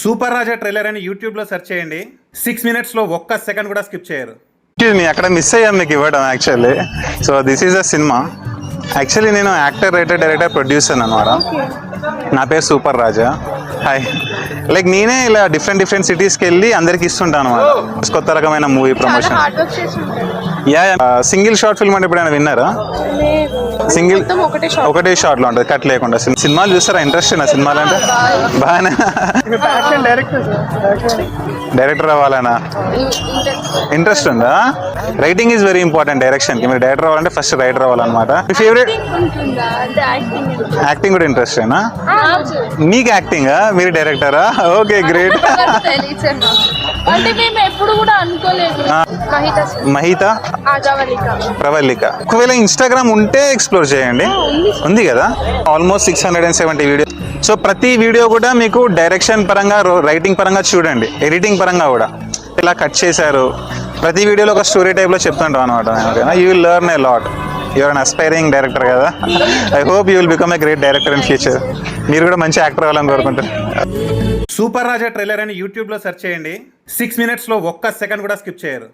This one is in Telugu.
సూపర్ రాజా ట్రైలర్ అని యూట్యూబ్లో సెర్చ్ చేయండి. 6 minutesలో ఒక్క సెకండ్ కూడా స్కిప్ చేయరు. అక్కడ మిస్ అయ్యాం మీకు ఇవ్వడం actually. So this is a cinema. Actually నేను యాక్టర్, రైటర్, డైరెక్టర్, ప్రొడ్యూసర్ అనమాట. నా పేరు సూపర్ రాజా. హాయ్. లైక్ నేనే ఇలా డిఫరెంట్ సిటీస్కి వెళ్ళి అందరికి ఇస్తుంటాను అనమాట. కొత్త రకమైన movie promotion. Yeah single short film అంటే ఎప్పుడైనా విన్నారా? సింగిల్ ఒకటే షార్ట్ లో ఉంటుంది, కట్ లేకుండా. సినిమాలు చూస్తారా? ఇంట్రెస్ట్ నా సినిమాలు అంటే బాగానే. డైరెక్టర్ అవ్వాలనా ఇంట్రెస్ట్ ఉందా? Writing is very important direction కి. మీరు డైరెక్టర్ అవ్వాలంటే ఫస్ట్ రైటర్ అవ్వాలన్నమాట. మీ ఫేవరెట్ యాక్టింగ్ కూడా ఇంట్రెస్ట్ ఏనా మీకు? యాక్టింగా? మీరు డైరెక్టరా? Okay, great. మహిత, ప్రవల్లిక. ఒకవేళ ఇన్స్టాగ్రామ్ ఉంటే ఎక్స్ప్లోర్ చేయండి. ఉంది కదా, ఆల్మోస్ట్ 670 వీడియో. సో ప్రతి వీడియో కూడా మీకు డైరెక్షన్ పరంగా, రైటింగ్ పరంగా చూడండి, ఎడిటింగ్ పరంగా కూడా ఇలా కట్ చేశారు. ప్రతి వీడియోలో ఒక స్టోరీ టైప్లో చెప్తుంటాం అనమాట. You will learn a lot. You're an aspiring director కదా. I hope you will become a great director in future. మీరు కూడా మంచి యాక్టర్ అవ్వాలని కోరుకుంటారు. సూపర్ రాజా ట్రైలర్ అని యూట్యూబ్లో సెర్చ్ చేయండి. 6 minutesలో ఒక్క సెకండ్ కూడా స్కిప్ చేయరు.